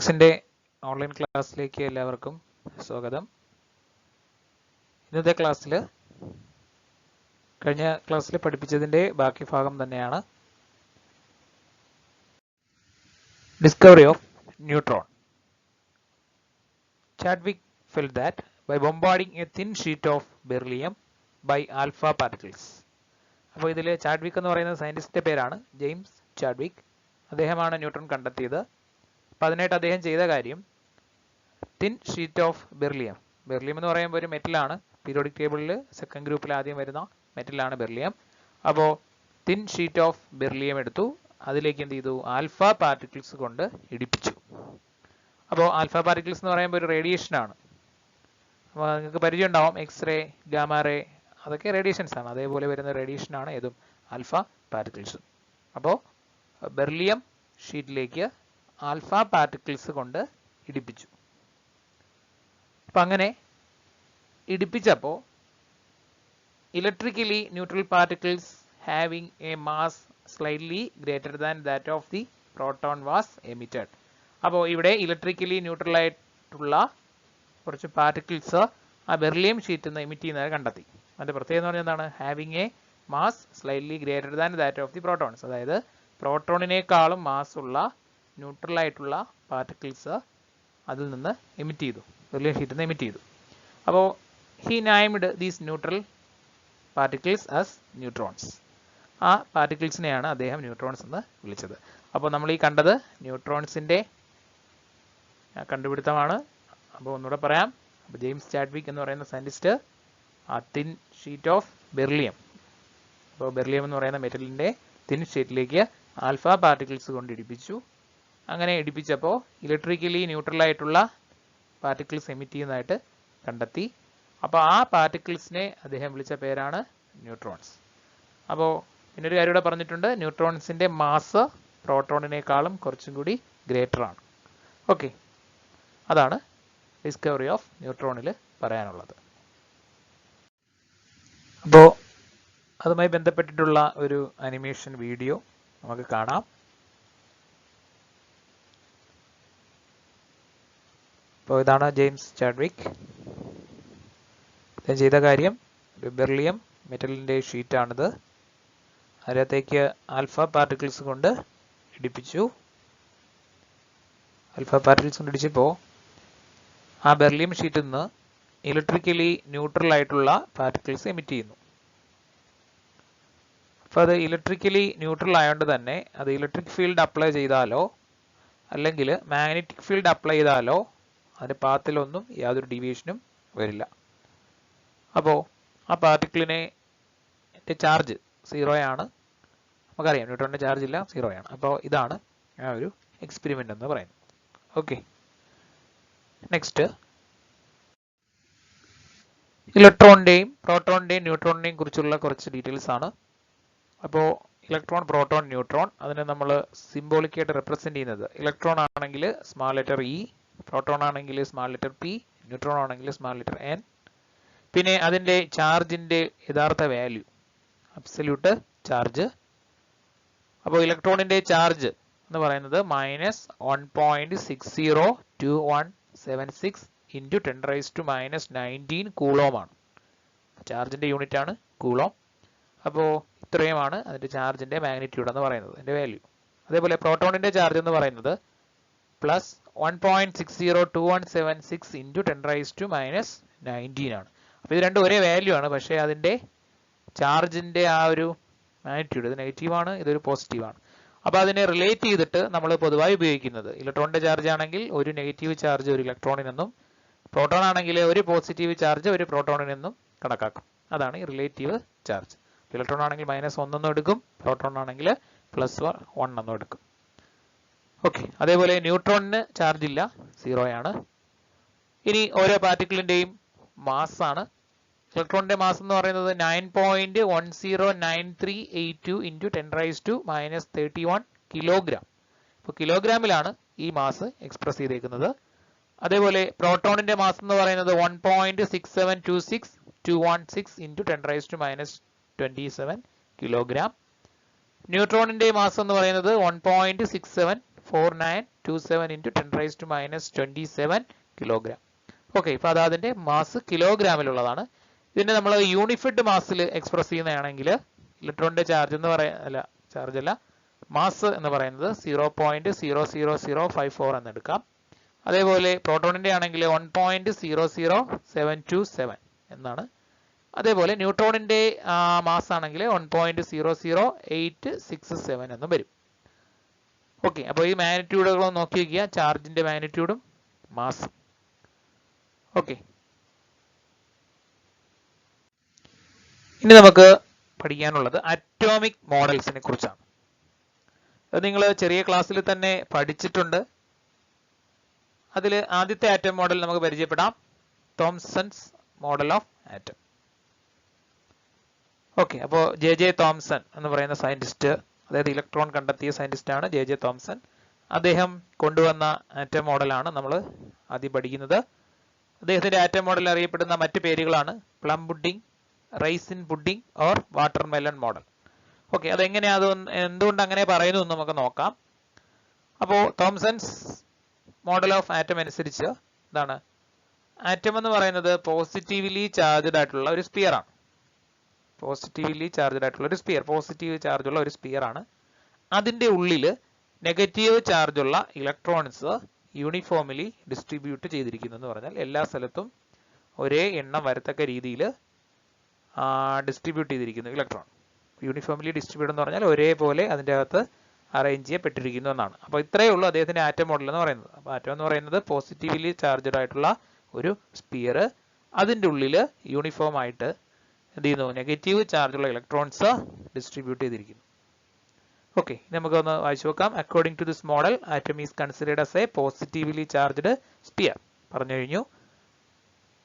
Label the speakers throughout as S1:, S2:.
S1: ഫിസിക്സിന്റെ online ക്ലാസ്സിലേക്ക് എല്ലാവർക്കും സ്വാഗതം. ഇന്നത്തെ ക്ലാസ്സിൽ കഴിഞ്ഞ ക്ലാസ്സിൽ പഠിപ്പിച്ചതിന്റെ ബാക്കി ഭാഗം തന്നെയാണ്. Discovery of neutron. Chadwick felt that by bombarding a thin sheet of beryllium by alpha particles. അപ്പോൾ ഇതിൽ ചാഡ്വിക് എന്ന് പറയുന്ന സയന്റിസ്റ്റിന്റെ പേരാണ് ജെയിംസ് ചാഡ്വിക്. അദ്ദേഹമാണ് ന്യൂട്രോൺ കണ്ടെത്തിയത്. അപ്പോൾ അതിനായിട്ട് അദ്ദേഹം ചെയ്ത കാര്യം thin sheet of beryllium. Beryllium എന്ന് പറയുമ്പോൾ ഒരു മെറ്റലാണ്. പീരിയോഡിക് ടേബിളിൽ സെക്കൻഡ് ഗ്രൂപ്പിൽ ആദ്യം വരുന്ന മെറ്റലാണ് ബെർലിയം. അപ്പോൾ തിൻ ഷീറ്റ് ഓഫ് ബെർലിയം എടുത്തു, അതിലേക്ക് എന്ത് ചെയ്തു, ആൽഫ പാർട്ടിക്കിൾസ് കൊണ്ട് ഇടിപ്പിച്ചു. അപ്പോൾ ആൽഫ പാർട്ടിക്കിൾസ് എന്ന് പറയുമ്പോൾ ഒരു റേഡിയേഷൻ ആണ്. അപ്പോൾ നിങ്ങൾക്ക് പരിചയം ഉണ്ടാവും, എക്സ്റേ, ഗാമാറേ, അതൊക്കെ റേഡിയേഷൻസ് ആണ്. അതേപോലെ വരുന്ന റേഡിയേഷൻ ആണ് ഏതും ആൽഫ പാർട്ടിക്കിൾസും. അപ്പോൾ ബെർലിയം ഷീറ്റിലേക്ക് ആൽഫ പാർട്ടിക്കിൾസ് കൊണ്ട് ഇടിപ്പിച്ചു. അപ്പം അങ്ങനെ ഇടിപ്പിച്ചപ്പോൾ electrically neutral particles having a mass slightly greater than that of the proton was emitted. അപ്പോൾ ഇവിടെ ഇലക്ട്രിക്കലി ന്യൂട്രൽ ആയിട്ടുള്ള കുറച്ച് പാർട്ടിക്കിൾസ് ആ ബെർലിയം ഷീറ്റിൽ നിന്ന് എമിറ്റ് ചെയ്യുന്നത് കണ്ടെത്തി. അതിൻ്റെ പ്രത്യേകത എന്ന് പറഞ്ഞാൽ എന്താണ്? Having a mass slightly greater than that of the protons. അതായത് പ്രോട്ടോണിനേക്കാളും മാസ് ഉള്ള ന്യൂട്രൽ ആയിട്ടുള്ള പാർട്ടിക്കിൾസ് അതിൽ നിന്ന് എമിറ്റ് ചെയ്തു, ബെർലിയം ഷീറ്റിൽ നിന്ന് എമിറ്റ് ചെയ്തു. അപ്പോൾ he named these neutral particles as neutrons. ആ പാർട്ടിക്കിൾസിനെയാണ് അദ്ദേഹം ന്യൂട്രോൺസ് എന്ന് വിളിച്ചത്. അപ്പോൾ നമ്മൾ ഈ കണ്ടത് ന്യൂട്രോൺസിൻ്റെ കണ്ടുപിടുത്തമാണ്. അപ്പോൾ ഒന്നുകൂടെ പറയാം. അപ്പോൾ ജെയിംസ് ചാഡ്വിക് എന്ന് പറയുന്ന സയൻറ്റിസ്റ്റ് ആ തിൻ ഷീറ്റ് ഓഫ് ബെർലിയം, അപ്പോൾ ബെർലിയം എന്ന് പറയുന്ന മെറ്റലിൻ്റെ തിൻ ഷീറ്റിലേക്ക് ആൽഫ പാർട്ടിക്കിൾസ് കൊണ്ട് ഇടിപ്പിച്ചു. അങ്ങനെ ഇടിപ്പിച്ചപ്പോൾ ഇലക്ട്രിക്കലി ന്യൂട്രൽ ആയിട്ടുള്ള പാർട്ടിക്കിൾസ് എമിറ്റ് ചെയ്യുന്നതായിട്ട് കണ്ടെത്തി. അപ്പോൾ ആ പാർട്ടിക്കിൾസിനെ അദ്ദേഹം വിളിച്ച പേരാണ് ന്യൂട്രോൺസ്. അപ്പോൾ പിന്നൊരു കാര്യം ഇവിടെ പറഞ്ഞിട്ടുണ്ട്, ന്യൂട്രോൺസിൻ്റെ മാസ് പ്രോട്ടോണിനേക്കാളും കുറച്ചും കൂടി ഗ്രേറ്റർ ആണ്. ഓക്കെ, അതാണ് ഡിസ്കവറി ഓഫ് ന്യൂട്രോണിൽ പറയാനുള്ളത്. അപ്പോൾ അതുമായി ബന്ധപ്പെട്ടിട്ടുള്ള ഒരു അനിമേഷൻ വീഡിയോ നമുക്ക് കാണാം. അപ്പോൾ ഇതാണ് ജെയിംസ് ചാഡ്വിക്. അദ്ദേഹം ചെയ്ത കാര്യം, ഒരു ബെർലിയം മെറ്റലിൻ്റെ ഷീറ്റാണിത്. അതിനകത്തേക്ക് ആൽഫ പാർട്ടിക്കിൾസ് കൊണ്ട് ഇടിപ്പിച്ചു. ആൽഫ പാർട്ടിക്കിൾസ് കൊണ്ട് ഇടിച്ചപ്പോൾ ആ ബെർലിയം ഷീറ്റിൽ നിന്ന് ഇലക്ട്രിക്കലി ന്യൂട്രൽ ആയിട്ടുള്ള പാർട്ടിക്കിൾസ് എമിറ്റ് ചെയ്യുന്നു. അപ്പോൾ അത് ഇലക്ട്രിക്കലി ന്യൂട്രൽ ആയതുകൊണ്ട് തന്നെ അത് ഇലക്ട്രിക് ഫീൽഡ് അപ്ലൈ ചെയ്താലോ അല്ലെങ്കിൽ മാഗ്നറ്റിക് ഫീൽഡ് അപ്ലൈ ചെയ്താലോ അതിൻ്റെ പാത്തിലൊന്നും യാതൊരു ഡീവിയേഷനും വരില്ല. അപ്പോൾ ആ പാർട്ടിക്കിളിനെ ചാർജ് സീറോയാണ്. നമുക്കറിയാം ന്യൂട്രോണിൻ്റെ ചാർജ് ഇല്ല, സീറോയാണ്. അപ്പോൾ ഇതാണ് ആ ഒരു എക്സ്പെരിമെൻ്റ് എന്ന് പറയുന്നത്. ഓക്കെ, നെക്സ്റ്റ് ഇലക്ട്രോണിൻ്റെയും പ്രോട്ടോണിൻ്റെയും ന്യൂട്രോണിൻ്റെയും കുറിച്ചുള്ള കുറച്ച് ഡീറ്റെയിൽസ് ആണ്. അപ്പോൾ ഇലക്ട്രോൺ, പ്രോട്ടോൺ, ന്യൂട്രോൺ, അതിനെ നമ്മൾ സിംബോളിക്കായിട്ട് റെപ്രസെൻ്റ് ചെയ്യുന്നത് ഇലക്ട്രോൺ ആണെങ്കിൽ സ്മാൾ ലെറ്റർ ഇ, പ്രോട്ടോൺ ആണെങ്കിൽ സ്മാൾ ലെറ്റർ പി, ന്യൂട്രോൺ ആണെങ്കിൽ സ്മാൾ ലെറ്റർ എൻ. പിന്നെ അതിൻ്റെ ചാർജിൻ്റെ യഥാർത്ഥ വാല്യൂ അബ്സല്യൂട്ട് ചാർജ്. അപ്പോൾ ഇലക്ട്രോണിൻ്റെ ചാർജ് എന്ന് പറയുന്നത് -1.602176 ഇൻറ്റു 10⁻⁻⁹ കൂളോം ആണ്. ചാർജിൻ്റെ യൂണിറ്റ് ആണ് കൂളോം. അപ്പോൾ ഇത്രയുമാണ് അതിൻ്റെ ചാർജിൻ്റെ മാഗ്നിറ്റ്യൂഡ് എന്ന് പറയുന്നത്, അതിൻ്റെ വാല്യൂ. അതേപോലെ പ്രോട്ടോണിൻ്റെ ചാർജ് എന്ന് പറയുന്നത് +1.602176 ഇൻറ്റു 10⁻⁻⁹ ആണ്. അപ്പോൾ ഇത് രണ്ടും ഒരേ വാല്യൂ ആണ്, പക്ഷേ അതിൻ്റെ ചാർജിൻ്റെ ആ ഒരു മാഗ്നിറ്റ്യൂഡ്, ഇത് നെഗറ്റീവാണ്, ഇതൊരു പോസിറ്റീവാണ്. അപ്പോൾ അതിനെ റിലേറ്റ് ചെയ്തിട്ട് നമ്മൾ പൊതുവായി ഉപയോഗിക്കുന്നത് ഇലക്ട്രോണിൻ്റെ ചാർജ് ആണെങ്കിൽ ഒരു നെഗറ്റീവ് ചാർജ് ഒരു ഇലക്ട്രോണിനെന്നും, പ്രോട്ടോൺ ആണെങ്കിൽ ഒരു പോസിറ്റീവ് ചാർജ് ഒരു പ്രോട്ടോണിനെന്നും കണക്കാക്കും. അതാണ് ഈ റിലേറ്റീവ് ചാർജ്. ഇലക്ട്രോൺ ആണെങ്കിൽ -1 എന്നും എടുക്കും, പ്രോട്ടോൺ ആണെങ്കിൽ +1 എന്നും എടുക്കും. ഓക്കെ, അതേപോലെ ന്യൂട്രോണിന് ചാർജ് ഇല്ല, സീറോയാണ്. ഇനി ഓരോ പാർട്ടിക്കിളിൻ്റെയും മാസ് ആണ്. ഇലക്ട്രോണിൻ്റെ മാസ് എന്ന് പറയുന്നത് 9.109382 ഇൻറ്റു 10⁻⁻31 കിലോഗ്രാം. ഇപ്പോൾ കിലോഗ്രാമിലാണ് ഈ മാസ് എക്സ്പ്രസ് ചെയ്തേക്കുന്നത്. അതേപോലെ പ്രോട്ടോണിൻ്റെ മാസ് എന്ന് പറയുന്നത് 1.6726216 ഇൻറ്റു 10⁻⁻27 കിലോഗ്രാം. ന്യൂട്രോണിൻ്റെ മാസ് എന്ന് പറയുന്നത് 1.67 4927 into 10 raised to minus 27 kilogram. Okay, ഇപ്പൊ അത് അതിന്റെ മാസ് കിലോഗ്രാമിലുള്ളതാണ്. ഇതിനെ നമ്മൾ യൂണിഫിഡ് മാസിൽ എക്സ്പ്രസ് ചെയ്യുന്നതാണെങ്കിൽ ഇലക്ട്രോണിന്റെ ചാർജ് എന്ന് ചാർജ് അല്ല, മാസ് എന്ന് പറയുന്നത് 0.00054 എന്ന് എടുക്കാം. അതേപോലെ പ്രോട്ടോണിന്റെ ആണെങ്കിൽ 1.00727 എന്നാണ്. അതേപോലെ ന്യൂട്രോണിന്റെ മാസ് ആണെങ്കിൽ 1.00867 എന്നും വരും. ഓക്കെ, അപ്പോൾ ഈ മാഗ്നിറ്റ്യൂഡുകളും നോക്കി വയ്ക്കുക, ചാർജിന്റെ മാഗ്നിറ്റ്യൂഡും മാസും. ഓക്കെ, ഇനി നമുക്ക് പഠിക്കാനുള്ളത് അറ്റോമിക് മോഡൽസിനെ കുറിച്ചാണ്. അത് നിങ്ങൾ ചെറിയ ക്ലാസ്സിൽ തന്നെ പഠിച്ചിട്ടുണ്ട്. അതിൽ ആദ്യത്തെ ആറ്റം മോഡൽ നമുക്ക് പരിചയപ്പെടാം, തോംസൺസ് മോഡൽ ഓഫ് ആറ്റം. ഓക്കെ, അപ്പോൾ ജെ തോംസൺ എന്ന് പറയുന്ന സയന്റിസ്റ്റ്, അതായത് ഇലക്ട്രോൺ കണ്ടെത്തിയ സയന്റിസ്റ്റ് ആണ് ജെ തോംസൺ. അദ്ദേഹം കൊണ്ടുവന്ന ആറ്റം മോഡലാണ് നമ്മൾ ആദ്യം പഠിക്കുന്നത്. അദ്ദേഹത്തിന്റെ ആറ്റം മോഡൽ അറിയപ്പെടുന്ന മറ്റ് പേരുകളാണ് plum pudding, raisin pudding or watermelon model. Okay, അതെങ്ങനെയാ, അത് എന്തുകൊണ്ട് അങ്ങനെ പറയുന്നു എന്ന് നമുക്ക് നോക്കാം. അപ്പോൾ തോംസൺസ് മോഡൽ ഓഫ് ആറ്റം അനുസരിച്ച് എന്താണ്, ആറ്റം എന്ന് പറയുന്നത് പോസിറ്റീവ്ലി ചാർജ്ഡ് ആയിട്ടുള്ള ഒരു സ്പിയർ ആണ്. പോസിറ്റീവ്ലി ചാർജ്ഡ് ആയിട്ടുള്ള ഒരു സ്പിയർ, പോസിറ്റീവ് ചാർജ് ഉള്ള ഒരു സ്പിയർ ആണ്. അതിന്റെ ഉള്ളിൽ നെഗറ്റീവ് ചാർജ് ഉള്ള ഇലക്ട്രോൺസ് യൂണിഫോംലി ഡിസ്ട്രിബ്യൂട്ട് ചെയ്തിരിക്കുന്നു എന്ന് പറഞ്ഞാൽ എല്ലാ സ്ഥലത്തും ഒരേ എണ്ണം വരത്തക്ക രീതിയിൽ ഡിസ്ട്രിബ്യൂട്ട് ചെയ്തിരിക്കുന്നു ഇലക്ട്രോൺ. യൂണിഫോംലി ഡിസ്ട്രിബ്യൂട്ട് എന്ന് പറഞ്ഞാൽ ഒരേപോലെ അതിൻ്റെ അകത്ത് അറേഞ്ച് ചെയ്യപ്പെട്ടിരിക്കുന്നു എന്നാണ്. അപ്പോൾ ഇത്രയേ ഉള്ളൂ അദ്ദേഹത്തിന്റെ ആറ്റം മോഡൽ എന്ന് പറയുന്നത്. അപ്പോൾ ആറ്റം എന്ന് പറയുന്നത് പോസിറ്റീവ്ലി ചാർജ്ഡ് ആയിട്ടുള്ള ഒരു സ്പിയർ, അതിൻ്റെ ഉള്ളിൽ യൂണിഫോം ആയിട്ട് എന്ത് ചെയ്യുന്നു, നെഗറ്റീവ് ചാർജുള്ള ഇലക്ട്രോൺസ് ഡിസ്ട്രിബ്യൂട്ട് ചെയ്തിരിക്കുന്നു. ഓക്കെ, നമുക്കൊന്ന് വായിച്ചു നോക്കാം. According to this model atom is considered as a positively charged sphere. പറഞ്ഞു കഴിഞ്ഞു.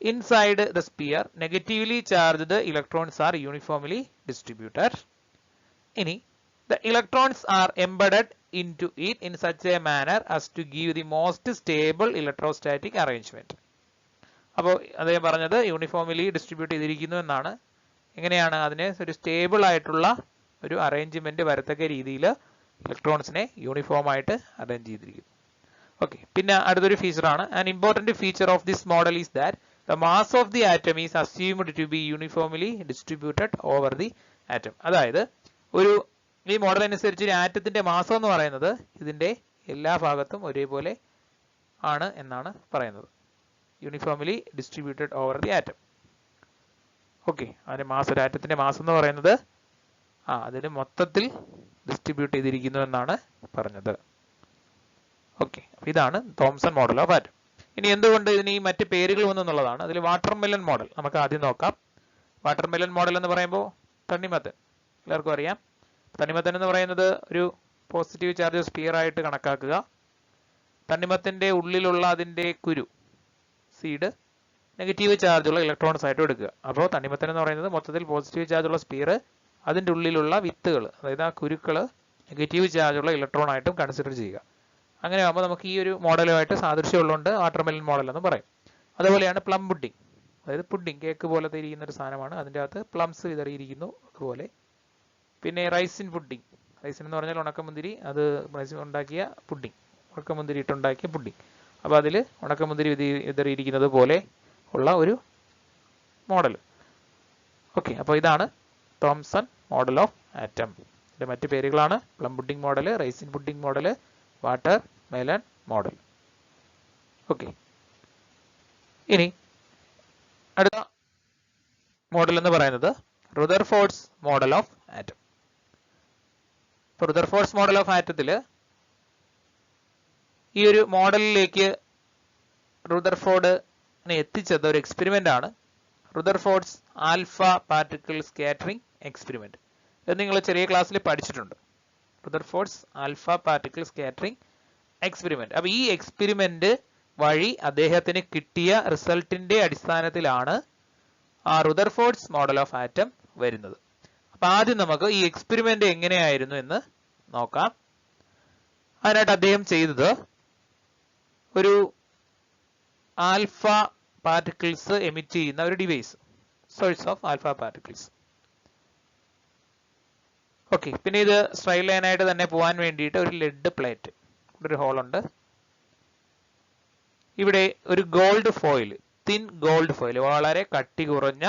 S1: Inside the sphere negatively charged electrons are uniformly distributed. ഇനി the electrons are embedded into it in such a manner as to give the most stable electrostatic arrangement. അപ്പോൾ അദ്ദേഹം പറഞ്ഞത് uniformly distribute ചെയ്തിരിക്കുന്നു എന്നാണ്. എങ്ങനെയാണ്, അതിനെ ഒരു സ്റ്റേബിൾ ആയിട്ടുള്ള ഒരു അറേഞ്ച്മെന്റ് വരത്തക്ക രീതിയിൽ ഇലക്ട്രോൺസിനെ യൂണിഫോം ആയിട്ട് അറേഞ്ച് ചെയ്തിരിക്കുന്നു. ഓക്കെ, പിന്നെ അടുത്തൊരു ഫീച്ചറാണ്, an important feature of this model is that the mass of the atom is assumed to be uniformly distributed over the atom. അതായത് ഈ മോഡൽ അനുസരിച്ച് ആറ്റത്തിന്റെ മാസം എന്ന് പറയുന്നത് ഇതിന്റെ എല്ലാ ഭാഗത്തും ഒരേപോലെ ആണ് എന്നാണ് പറയുന്നത്. Uniformly distributed over the atom. Okay, അതിന്റെ മാസം, ഒരു ആറ്റത്തിന്റെ മാസം എന്ന് പറയുന്നത് അതിന് മൊത്തത്തിൽ ഡിസ്ട്രിബ്യൂട്ട് ചെയ്തിരിക്കുന്നു എന്നാണ് പറഞ്ഞത്. ഓക്കെ, ഇതാണ് തോംസൺ മോഡൽ ഓഫ് ആറ്റം. ഇനി എന്തുകൊണ്ട് ഇതിന് ഈ മറ്റ് പേരുകൾ വന്നെന്നുള്ളതാണ്. അതിൽ വാട്ടർ മെലൺ മോഡൽ നമുക്ക് ആദ്യം നോക്കാം. വാട്ടർ മെലൺ മോഡൽ എന്ന് പറയുമ്പോൾ തണ്ണിമത്തൻ എല്ലാവർക്കും അറിയാം. തണ്ണിമത്തൻ എന്ന് പറയുന്നത് ഒരു പോസിറ്റീവ് ചാർജ് സ്പിയർ ആയിട്ട് കണക്കാക്കുക. തണ്ണിമത്തന്റെ ഉള്ളിലുള്ള അതിന്റെ കുരു, സീഡ്, നെഗറ്റീവ് ചാർജുള്ള ഇലക്ട്രോൺസ് ആയിട്ട് എടുക്കുക. അപ്പോൾ തണ്ണിമത്തൻ എന്ന് പറയുന്നത് മൊത്തത്തിൽ പോസിറ്റീവ് ചാർജുള്ള സ്പിയർ, അതിന്റെ ഉള്ളിലുള്ള വിത്തുകൾ, അതായത് ആ കുരുക്കൾ നെഗറ്റീവ് ചാർജുള്ള ഇലക്ട്രോൺ ആയിട്ടും കൺസിഡർ ചെയ്യുക. അങ്ങനെ ആകുമ്പോൾ നമുക്ക് ഈ ഒരു മോഡലുമായിട്ട് സാദൃശ്യമുള്ളതുകൊണ്ട് വാട്ടർമെലൺ മോഡൽ എന്ന് പറയും. അതുപോലെയാണ് പ്ലം പുഡിംഗ്, അതായത് പുഡിംഗ്, കേക്ക് പോലത്തെ ഇരിക്കുന്ന ഒരു സാധനമാണ്, അതിൻ്റെ അകത്ത് പ്ലംസ് വിതറിയിരിക്കുന്നു അതുപോലെ. പിന്നെ റൈസിൻ പുഡിംഗ്, റൈസിൻ എന്ന് പറഞ്ഞാൽ ഉണക്കമുന്തിരി, അത് റൈസിൻ ഉണ്ടാക്കിയ പുഡിംഗ്, ഉണക്കമുന്തിരി ഇട്ടുണ്ടാക്കിയ പുഡിംഗ്. അപ്പോൾ അതിൽ ഉണക്കമുന്തിരി വിതറിയിരിക്കുന്നത് പോലെ ഉള്ള ഒരു മോഡൽ. ഓക്കെ, അപ്പോൾ ഇതാണ് തോംസൺ മോഡൽ ഓഫ് ആറ്റം. ഇതിന്റെ മറ്റു പേരുകളാണ് plum pudding model, raisin pudding model, watermelon model. Okay, ഇനി അടുത്ത മോഡൽ എന്ന് പറയുന്നത് Rutherford's model of atom. Rutherford's model of ആറ്റത്തിൽ ഈ ഒരു മോഡലിലേക്ക് റുദർഫോർഡിനെ എത്തിച്ചത് ഒരു എക്സ്പെരിമെന്റ് ആണ്, Rutherford's alpha particle scattering experiment. ഇത് നിങ്ങൾ ചെറിയ ക്ലാസ്സിൽ പഠിച്ചിട്ടുണ്ട്, Rutherford's alpha particle scattering experiment. അപ്പൊ ഈ എക്സ്പെരിമെന്റ് വഴി അദ്ദേഹത്തിന് കിട്ടിയ റിസൾട്ടിന്റെ അടിസ്ഥാനത്തിലാണ് റുദർഫോർഡ്സ് മോഡൽ ഓഫ് ആറ്റം വരുന്നത്. അപ്പൊ ആദ്യം നമുക്ക് ഈ എക്സ്പെരിമെന്റ് എങ്ങനെയായിരുന്നു എന്ന് നോക്കാം. അതിനായിട്ട് അദ്ദേഹം ചെയ്തത് ഒരു ആൽഫ പാർട്ടിക്കിൾസ് എമിറ്റ് ചെയ്യുന്ന ഒരു device, source of alpha particles. Okay, പിന്നെ ഇത് സ്ട്രൈറ്റ് ലൈനായിട്ട് തന്നെ പോകാൻ വേണ്ടിയിട്ട് ഒരു ലെഡ് പ്ലേറ്റ്, ഇവിടെ ഒരു ഹോൾ ഉണ്ട്. ഇവിടെ ഒരു gold foil, thin gold foil, വളരെ കട്ടി കുറഞ്ഞ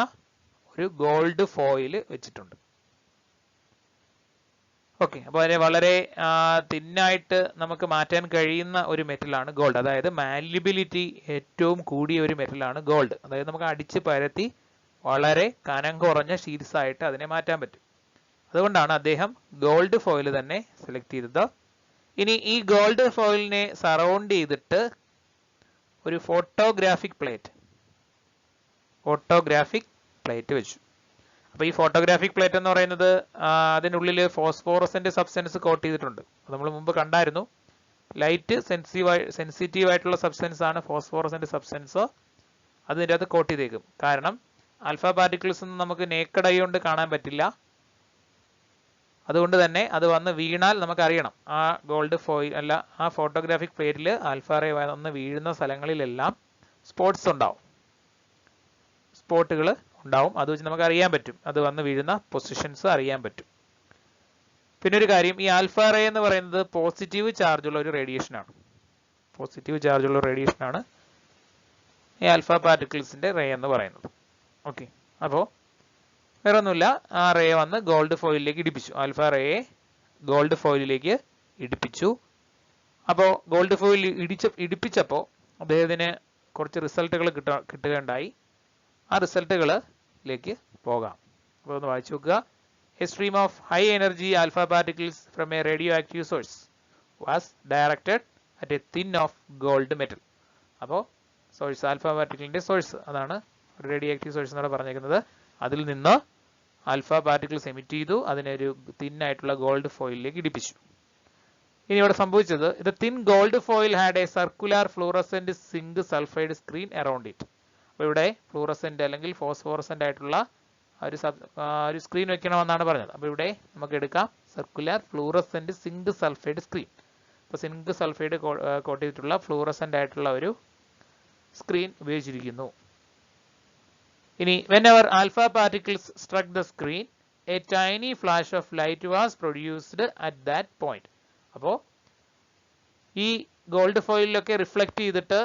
S1: ഒരു ഗോൾഡ് ഫോയിൽ വെച്ചിട്ടുണ്ട്. ഓക്കെ, അപ്പോൾ അതിനെ വളരെ തിന്നായിട്ട് നമുക്ക് മാറ്റാൻ കഴിയുന്ന ഒരു മെറ്റലാണ് ഗോൾഡ്. അതായത് മാലിബിലിറ്റി ഏറ്റവും കൂടിയ ഒരു മെറ്റലാണ് ഗോൾഡ്. അതായത് നമുക്ക് അടിച്ച് പരത്തി വളരെ കനം കുറഞ്ഞ ഷീറ്റ്സ് ആയിട്ട് അതിനെ മാറ്റാൻ പറ്റും. അതുകൊണ്ടാണ് അദ്ദേഹം ഗോൾഡ് ഫോയിൽ തന്നെ സെലക്ട് ചെയ്തത്. ഇനി ഈ ഗോൾഡ് ഫോയിലിനെ സറൗണ്ട് ചെയ്തിട്ട് ഒരു ഫോട്ടോഗ്രാഫിക് പ്ലേറ്റ് വെച്ചു. അപ്പൊ ഈ ഫോട്ടോഗ്രാഫിക് പ്ലേറ്റ് എന്ന് പറയുന്നത് അതിനുള്ളിൽ ഫോസ്ഫോറസന്റ് സബ്സ്റ്റൻസ് കോട്ട് ചെയ്തിട്ടുണ്ട്. അത് നമ്മൾ മുമ്പ് കണ്ടായിരുന്നു. ലൈറ്റ് സെൻസിറ്റീവ് ആയിട്ടുള്ള സബ്സ്റ്റൻസ് ആണ് ഫോസ്ഫോറസന്റ് സബ്സ്റ്റൻസ്. അതിൻ്റെ അകത്ത് കോട്ട് ചെയ്തേക്കും. കാരണം ആൽഫ പാർട്ടിക്കിൾസ് ഒന്നും നമുക്ക് നേക്കഡ് ഐ കൊണ്ട് കാണാൻ പറ്റില്ല. അതുകൊണ്ട് തന്നെ അത് വന്ന് വീണാൽ നമുക്ക് അറിയണം ആ ഗോൾഡ് ഫോയിൽ അല്ല ആ ഫോട്ടോഗ്രാഫിക് പ്ലേറ്റിൽ ആൽഫ റേ വന്ന് വീഴുന്ന സ്ഥലങ്ങളിലെല്ലാം സ്പോട്ടുകൾ ഉണ്ടാവും. അത് വെച്ച് നമുക്ക് അറിയാൻ പറ്റും, അത് വന്ന് വീഴുന്ന പൊസിഷൻസ് അറിയാൻ പറ്റും. പിന്നെ ഒരു കാര്യം, ഈ ആൽഫ റേ എന്ന് പറയുന്നത് പോസിറ്റീവ് ചാർജുള്ള ഒരു റേഡിയേഷനാണ്. ഈ ആൽഫ പാർട്ടിക്കിൾസിന്റെ റേ എന്ന് പറയുന്നത്. ഓക്കെ, അപ്പോൾ വേറെ ഒന്നുമില്ല, ആ റേ വന്ന് ഗോൾഡ് ഫോയിലിലേക്ക് ഇടിപ്പിച്ചു. ആൽഫ റേയെ ഗോൾഡ് ഫോയിലിലേക്ക് ഇടിപ്പിച്ചു. അപ്പോൾ ഗോൾഡ് ഫോയിൽ ഇടിപ്പിച്ചപ്പോൾ അദ്ദേഹത്തിന് കുറച്ച് റിസൾട്ടുകൾ കിട്ടുകയുണ്ടായി. ആ റിസൾട്ടുകളിലേക്ക് പോകാം. അപ്പോൾ ഒന്ന് വായിച്ചു നോക്കുക. A stream of high energy alpha particles from A radio active source was directed at A thin of gold metal. അപ്പോൾ സോഴ്സ്, ആൽഫ പാർട്ടിക്കിളിന്റെ സോഴ്സ് അതാണ് റേഡിയോ ആക്റ്റീവ് സോഴ്സ് എന്നാണ് പറഞ്ഞേക്കുന്നത്. അതിൽ നിന്ന് ആൽഫ പാർട്ടിക്കിൾസ് എമിറ്റ് ചെയ്തു, അതിനെ ഒരു തിന്നായിട്ടുള്ള ഗോൾഡ് ഫോയിലിലേക്ക് ഇടിപ്പിച്ചു. ഇനി ഇവിടെ സംഭവിച്ചത്, ഇത് thin gold foil had a circular fluorescent zinc sulphide screen around it. അപ്പോൾ ഇവിടെ ഫ്ലൂറസെന്റ് അല്ലെങ്കിൽ ഫോസ്ഫോറസെന്റ് ആയിട്ടുള്ള ഒരു സ്ക്രീൻ വെക്കണമെന്നാണ് പറഞ്ഞത്. അപ്പോൾ ഇവിടെ നമുക്ക് എടുക്കാം circular fluorescent zinc sulphide screen. അപ്പോൾ സിങ്ക് സൾഫൈഡ് കോട്ട് ചെയ്തിട്ടുള്ള ഫ്ലൂറസെന്റ് ആയിട്ടുള്ള ഒരു സ്ക്രീൻ ഉപയോഗിച്ചിരിക്കുന്നു. ഇനി whenever alpha particles struck the screen, a tiny flash of light was produced at that point. അപ്പോൾ ഈ ഗോൾഡ് ഫോയിലൊക്കെ റിഫ്ലക്ട് ചെയ്തിട്ട്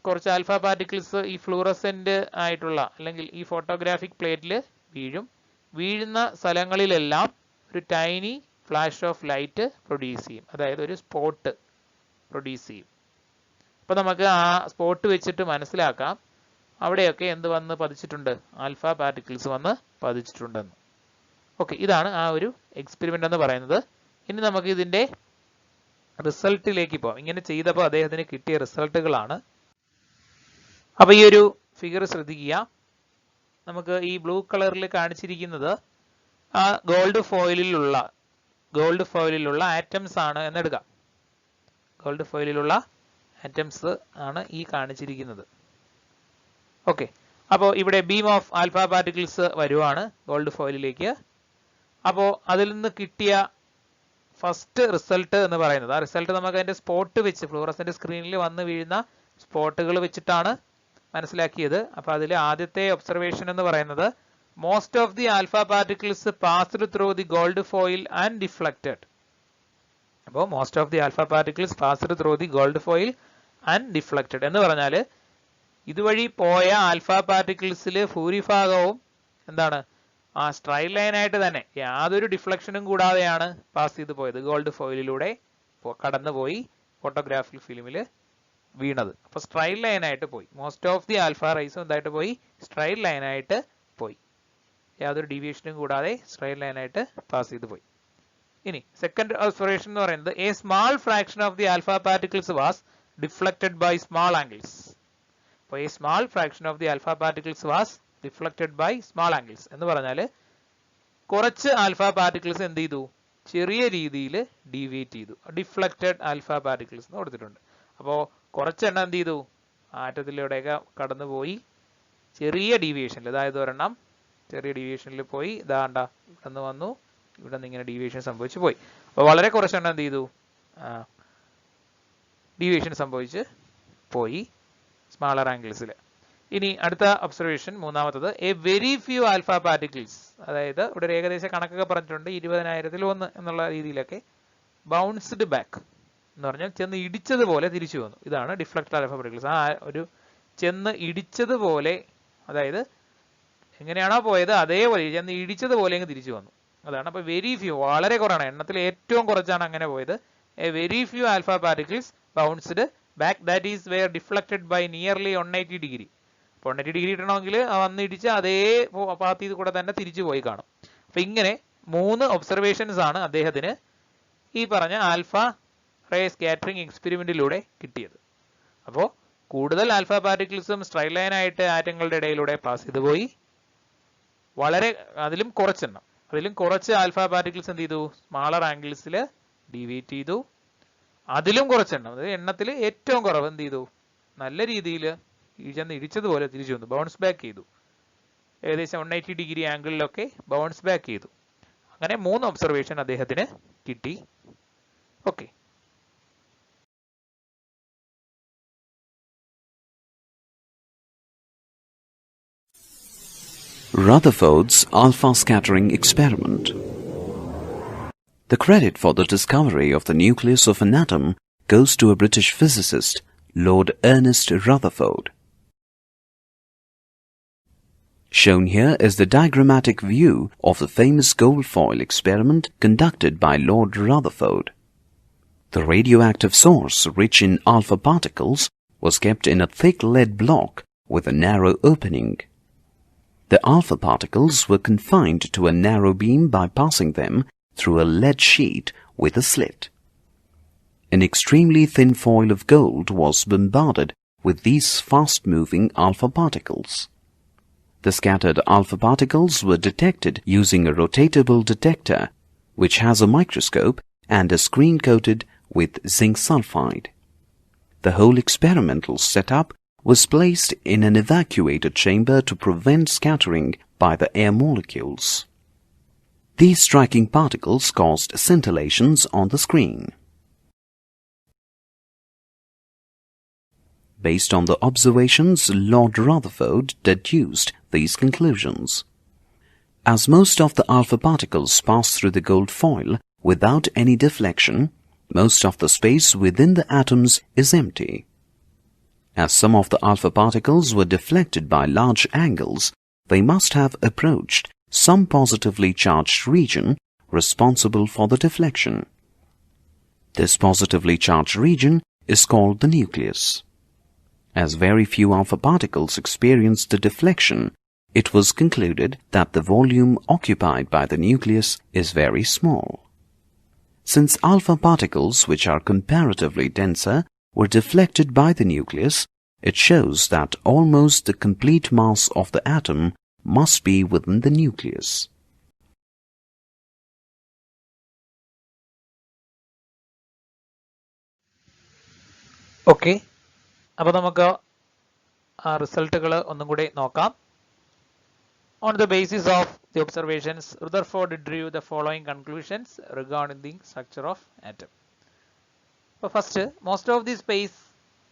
S1: കുറച്ച് ആൽഫ പാർട്ടിക്കിൾസ് ഈ ഫ്ലൂറസെന്റ് ആയിട്ടുള്ള അല്ലെങ്കിൽ ഈ ഫോട്ടോഗ്രാഫിക് പ്ലേറ്റിൽ വീഴുന്ന സ്ഥലങ്ങളിലെല്ലാം ഒരു tiny flash of light produce ചെയ്യും. അതായത് ഒരു സ്പോട്ട് പ്രൊഡ്യൂസ് ചെയ്യും. അപ്പോൾ നമുക്ക് ആ സ്പോട്ട് വെച്ചിട്ട് മനസ്സിലാക്കാം അവിടെയൊക്കെ എന്ത് വന്ന് പതിച്ചിട്ടുണ്ട്, ആൽഫ പാർട്ടിക്കിൾസ് വന്ന് പതിച്ചിട്ടുണ്ടെന്ന്. ഓക്കെ, ഇതാണ് ആ ഒരു എക്സ്പെരിമെന്റ് എന്ന് പറയുന്നത്. ഇനി നമുക്ക് ഇതിന്റെ റിസൾട്ടിലേക്ക് പോകാം. ഇങ്ങനെ ചെയ്തപ്പോൾ അദ്ദേഹത്തിന് കിട്ടിയ റിസൾട്ടുകളാണ്. അപ്പോൾ ഈ ഒരു ഫിഗർ ശ്രദ്ധിക്കുക. നമുക്ക് ഈ ബ്ലൂ കളറിൽ കാണിച്ചിരിക്കുന്നത് ആ ഗോൾഡ് ഫോയിലുള്ള ആറ്റംസ് ആണ് എന്നെടുക്കാം. ഗോൾഡ് ഫോയിലുള്ള ആറ്റംസ് ആണ് ഈ കാണിച്ചിരിക്കുന്നത്. ഓക്കെ, അപ്പോൾ ഇവിടെ ബീം ഓഫ് ആൽഫ പാർട്ടിക്കിൾസ് വരുവാണ് ഗോൾഡ് ഫോയിലിലേക്ക്. അപ്പോൾ അതിൽ നിന്ന് കിട്ടിയ ഫസ്റ്റ് റിസൾട്ട് എന്ന് പറയുന്നത്, ആ റിസൾട്ട് നമുക്ക് അതിന്റെ സ്പോട്ട് വെച്ച് ഫ്ലൂറസെന്റ് സ്ക്രീനിൽ വന്ന് വീഴുന്ന സ്പോട്ടുകൾ വെച്ചിട്ടാണ് മനസ്സിലാക്കിയത്. അപ്പോൾ അതിൽ ആദ്യത്തെ ഒബ്സർവേഷൻ എന്ന് പറയുന്നത്, most of the alpha particles passed through the gold foil and deflected. അപ്പോൾ most of the alpha particles passed through the gold foil and deflected എന്ന് പറഞ്ഞാൽ ഇതുവഴി പോയ ആൽഫ പാർട്ടിക്കിൾസിൽ ഭൂരിഭാഗവും എന്താണ്, ആ സ്ട്രൈറ്റ് ലൈൻ ആയിട്ട് തന്നെ യാതൊരു ഡിഫ്ലക്ഷനും കൂടാതെയാണ് പാസ് ചെയ്ത് പോയത്. ഗോൾഡ് ഫോയിലിലൂടെ കടന്നുപോയി ഫോട്ടോഗ്രാഫിക് ഫിലിമിൽ വീണത്. അപ്പോൾ സ്ട്രൈറ്റ് ലൈൻ ആയിട്ട് പോയി. മോസ്റ്റ് ഓഫ് ദി ആൽഫ റൈസും എന്തായിട്ട് പോയി, സ്ട്രൈറ്റ് ലൈൻ ആയിട്ട് പോയി. യാതൊരു ഡീവിയേഷനും കൂടാതെ സ്ട്രൈറ്റ് ലൈൻ ആയിട്ട് പാസ് ചെയ്ത് പോയി. ഇനി സെക്കൻഡ് ഒബ്സർവേഷൻ എന്ന് പറയുന്നത്, a small fraction of the alpha particles was deflected by small angles. അപ്പോൾ a small fraction of the alpha particles was deflected by small angles എന്ന് പറഞ്ഞാൽ കുറച്ച് ആൽഫ പാർട്ടിക്കിൾസ് എന്ത് ചെയ്തു, ചെറിയ രീതിയിൽ ഡീവിയേറ്റ് ചെയ്തു. ഡിഫ്ലക്റ്റഡ് ആൽഫ പാർട്ടിക്കിൾസ് എന്ന് കൊടുത്തിട്ടുണ്ട്. അപ്പോൾ കുറച്ചെണ്ണം എന്ത് ചെയ്തു, ആറ്റത്തിലൂടെയൊക്കെ കടന്നുപോയി ചെറിയ ഡീവിയേഷനിൽ, അതായത് ഒരെണ്ണം ചെറിയ ഡീവിയേഷനിൽ പോയി, ഇതാണ്ട ഇവിടെ നിന്ന് വന്നു, ഇവിടെ നിന്ന് ഇങ്ങനെ ഡീവിയേഷൻ സംഭവിച്ചു പോയി. അപ്പോൾ വളരെ കുറച്ചെണ്ണം എന്ത് ചെയ്തു, ഡീവിയേഷൻ സംഭവിച്ച് പോയി സ്മാളർ ആംഗിൾസിൽ. ഇനി അടുത്ത ഒബ്സർവേഷൻ മൂന്നാമത്തത്, A very few alpha particles, അതായത് ഇവിടെ ഒരു ഏകദേശ കണക്കൊക്കെ പറഞ്ഞിട്ടുണ്ട്, 20,000-ൽ 1 എന്നുള്ള രീതിയിലൊക്കെ, ബൗൺസ്ഡ് ബാക്ക്. എന്ന് പറഞ്ഞാൽ ചെന്ന് ഇടിച്ചതുപോലെ തിരിച്ചു വന്നു. ഇതാണ് ഡിഫ്ലക്റ്റഡ് ആൽഫ പാർട്ടിക്കിൾസ്. ആ ഒരു ചെന്ന് ഇടിച്ചതുപോലെ, അതായത് എങ്ങനെയാണോ പോയത് അതേപോലെ ചെന്ന് ഇടിച്ചതുപോലെ അങ്ങ് തിരിച്ചു വന്നു. അതാണ്. അപ്പോൾ വെരി ഫ്യൂ, വളരെ കുറവാണ്, എണ്ണത്തിൽ ഏറ്റവും കുറച്ചാണ് അങ്ങനെ പോയത്. A very few alpha particles bounced back, that is were deflected by nearly 180 degree. അപ്പോൾ 180 ഡിഗ്രി ഇടണമെങ്കിൽ വന്ന് ഇടിച്ച് അതേ പാത്തിൽ കൂടെ തന്നെ തിരിച്ചു പോയി കാണും. അപ്പൊ ഇങ്ങനെ 3 ഒബ്സർവേഷൻസ് ആണ് അദ്ദേഹത്തിന് ഈ പറഞ്ഞ ആൽഫ റേ സ്കാറ്ററിംഗ് എക്സ്പെരിമെന്റിലൂടെ കിട്ടിയത്. അപ്പോൾ കൂടുതൽ ആൽഫ പാർട്ടിക്കിൾസും സ്ട്രൈറ്റ് ലൈൻ ആയിട്ട് ആറ്റങ്ങളുടെ ഇടയിലൂടെ പാസ് ചെയ്തു പോയി. അതിലും കുറച്ച് ആൽഫ പാർട്ടിക്കിൾസ് എന്ത് ചെയ്തു, സ്മാളർ ആംഗിൾസിൽ ഡീവിയേറ്റ് ചെയ്തു. അതിലും കുറച്ചെണ്ണം, അതായത് എണ്ണത്തിൽ ഏറ്റവും കുറവ് എന്ത് ചെയ്തു, നല്ല രീതിയിൽ ചെന്ന് ഇടിച്ചതുപോലെ തിരിച്ചു വന്നു, ബൗൺസ് ബാക്ക് ചെയ്തു. ഏകദേശം 180 ഡിഗ്രി ആംഗിളിലൊക്കെ ബൗൺസ് ബാക്ക് ചെയ്തു. അങ്ങനെ 3 ഒബ്സർവേഷൻ അദ്ദേഹത്തിന് കിട്ടി. Okay.
S2: Rutherford's alpha scattering experiment. The credit for the discovery of the nucleus of an atom goes to a British physicist, Lord Ernest Rutherford. Shown here is the diagrammatic view of the famous gold foil experiment conducted by Lord Rutherford. The radioactive source, rich in alpha particles, was kept in a thick lead block with a narrow opening. The alpha particles were confined to a narrow beam by passing them through a lead sheet with a slit. An extremely thin foil of gold was bombarded with these fast-moving alpha particles. The scattered alpha particles were detected using a rotatable detector, which has a microscope and is screen-coated with zinc sulfide. The whole experimental setup was placed in an evacuated chamber to prevent scattering by the air molecules. These striking particles caused scintillations on the screen. Based on the observations, Lord Rutherford deduced these conclusions. As most of the alpha particles pass through the gold foil without any deflection, most of the space within the atoms is empty. As some of the alpha particles were deflected by large angles, they must have approached some positively charged region responsible for the deflection. This positively charged region is called the nucleus. As very few alpha particles experienced the deflection, it was concluded that the volume occupied by the nucleus is very small. Since alpha particles, which are comparatively denser, were deflected by the nucleus, it shows that almost the complete mass of the atom must be within the nucleus.
S1: Okay. അപ്പോൾ നമുക്ക് ആ റിസൾട്ടുകൾ ഒന്നും കൂടി നോക്കാം. On the basis of the observations, Rutherford drew the following conclusions regarding the structure of atom. So first, most of the space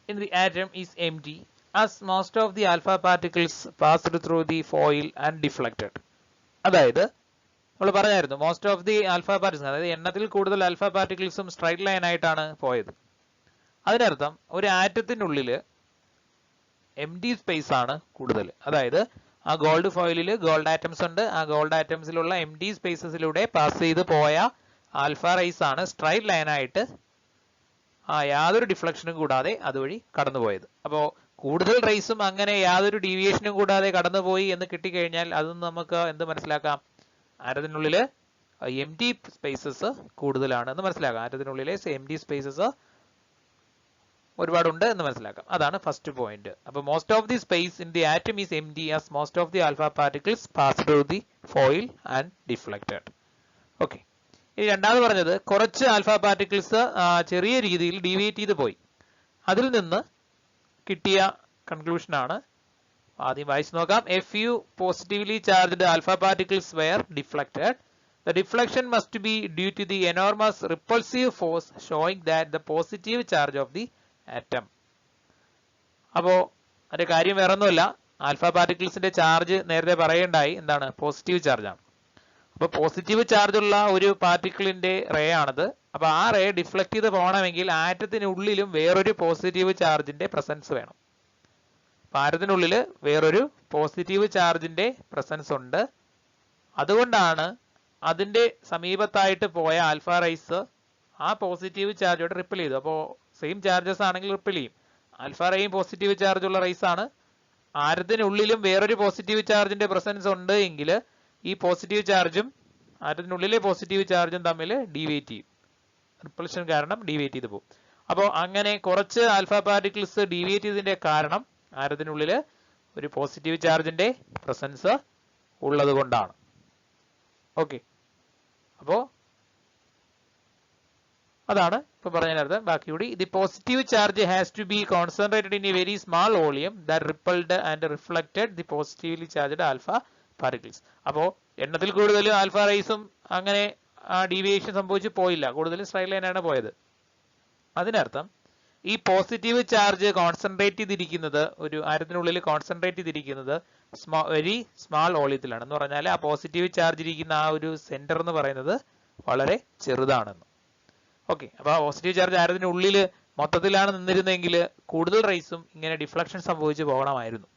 S1: in the atom is empty, as most of the alpha particles passed through the foil and deflected. അതായത് നമ്മൾ പറഞ്ഞായിരുന്നു, most of the alpha particles, അതായത് എണ്ണത്തിൽ കൂടുതൽ alpha പാർട്ടിക്കിൾസും straight line ആയിട്ടാണ് പോയത്. അതിനർത്ഥം ഒരു ആറ്റത്തിനുള്ളിൽ എംപ്റ്റി സ്പേസ് ആണ് കൂടുതൽ. അതായത് ആ ഗോൾഡ് ഫോയിലിൽ ഗോൾഡ് ആറ്റംസ് ഉണ്ട്. ആ ഗോൾഡ് ആറ്റംസിലുള്ള എംപ്റ്റി സ്പേസസിലൂടെ പാസ് ചെയ്ത് പോയ ആൽഫ റൈസ് ആണ് സ്ട്രൈറ്റ് ലൈനായിട്ട് യാതൊരു ഡിഫ്ലക്ഷനും കൂടാതെ അതുവഴി കടന്നുപോയത്. അപ്പോൾ കൂടുതൽ റൈസും അങ്ങനെ യാതൊരു ഡീവിയേഷനും കൂടാതെ കടന്നുപോയി എന്ന് കിട്ടിക്കഴിഞ്ഞാൽ അതൊന്നും നമുക്ക് എന്ത് മനസ്സിലാക്കാം, ആറ്റത്തിനുള്ളിൽ എംപ്റ്റി സ്പേസസ് കൂടുതലാണ് എന്ന് മനസ്സിലാക്കാം. ആറ്റത്തിനുള്ളിലെ എംപ്റ്റി സ്പേസസ് ഒരുപാടുണ്ട് എന്ന് മനസ്സിലാക്കാം. അതാണ് ഫസ്റ്റ് പോയിന്റ്. അപ്പോൾ most of the space in the atom is empty as most of the alpha particles pass through the foil and deflected. Okay. ഇനി രണ്ടാമത് പറഞ്ഞത് കുറച്ച് ആൽഫ പാർട്ടിക്കിൾസ് ചെറിയ രീതിയിൽ ഡീവിയേറ്റ് ചെയ്ത് പോയി. അതിൽ നിന്ന് കിട്ടിയ കൺക്ലൂഷൻ ആണ്. ആദ്യം വായിച്ചു നോക്കാം. A few positively charged alpha particles were deflected. The deflection must be due to the enormous repulsive force showing that the positive charge of the atom. അപ്പോൾ അതിന്റെ കാര്യം വേറൊന്നുമില്ല, ആൽഫ പാർട്ടിക്കിൾസിന്റെ ചാർജ് നേരത്തെ പറയേണ്ടായി, എന്താണ്, പോസിറ്റീവ് ചാർജ് ആണ്. അപ്പോൾ പോസിറ്റീവ് ചാർജ് ഉള്ള ഒരു പാർട്ടിക്കിളിന്റെ റേ ആണത്. അപ്പോൾ ആ റേ ഡിഫ്ലക്ട് ചെയ്ത് പോകണമെങ്കിൽ ആറ്റത്തിനുള്ളിലും വേറൊരു പോസിറ്റീവ് ചാർജിന്റെ പ്രസൻസ് വേണം. ആറ്റത്തിനുള്ളിൽ വേറൊരു പോസിറ്റീവ് ചാർജിന്റെ പ്രസൻസ് ഉണ്ട്. അതുകൊണ്ടാണ് അതിന്റെ സമീപത്തായിട്ട് പോയ ആൽഫ റൈസ് ആ പോസിറ്റീവ് ചാർജോട് റിപ്പിൾ ചെയ്തു. അപ്പോൾ സെയിം ചാർജസ് ആണെങ്കിൽ റിപ്പിൾ ചെയ്യും. ആൽഫ റേയും പോസിറ്റീവ് ചാർജ് ഉള്ള റൈസ് ആണ്. ആറ്റത്തിനുള്ളിലും വേറൊരു പോസിറ്റീവ് ചാർജിന്റെ പ്രസൻസ് ഉണ്ട് എങ്കിൽ ഈ പോസിറ്റീവ് ചാർജും ആറ്റത്തിനുള്ളിലെ പോസിറ്റീവ് ചാർജും തമ്മിൽ ഡീവിയേറ്റ് ചെയ്യും. റിപ്പൾഷൻ കാരണം ഡീവിയേറ്റ് ചെയ്ത് പോകും. അപ്പോൾ അങ്ങനെ കുറച്ച് ആൽഫ പാർട്ടിക്കിൾസ് ഡീവിയേറ്റ് ചെയ്തതിന്റെ കാരണം ആറ്റത്തിനുള്ളിൽ ഒരു പോസിറ്റീവ് ചാർജിന്റെ പ്രസൻസ് ഉള്ളത് കൊണ്ടാണ്. ഓക്കെ, അപ്പോൾ അതാണ് ഇപ്പൊ പറഞ്ഞതിനർത്ഥം. ബാക്കിയൂടി the positive charge has to be concentrated in a very small volume that repelled and reflected the positively charged alpha particles. അപ്പോൾ എണ്ണത്തിൽ കൂടുതൽ ആൽഫ റൈസും അങ്ങനെ ആ ഡീവിയേഷൻ സംഭവിച്ച് പോയില്ല, കൂടുതൽ സ്ട്രൈറ്റ് ലൈനാണ് പോയത്. അതിനർത്ഥം ഈ പോസിറ്റീവ് ചാർജ് കോൺസെൻട്രേറ്റ് ചെയ്തിരിക്കുന്നത് ഒരു ആറ്റത്തിനുള്ളിൽ കോൺസെൻട്രേറ്റ് ചെയ്തിരിക്കുന്നത് വെരി സ്മാൾ വോളിയത്തിലാണ്. എന്ന് പറഞ്ഞാൽ ആ പോസിറ്റീവ് ചാർജ് ഇരിക്കുന്ന ആ ഒരു സെന്റർ എന്ന് പറയുന്നത് വളരെ ചെറുതാണെന്ന്. ഓക്കെ, അപ്പോൾ പോസിറ്റീവ് ചാർജ് ആറ്റത്തിനുള്ളിൽ മൊത്തത്തിലാണ് നിന്നിരുന്നെങ്കിൽ കൂടുതൽ റൈസും ഇങ്ങനെ ഡിഫ്ലക്ഷൻ സംഭവിച്ച് പോകണമായിരുന്നു.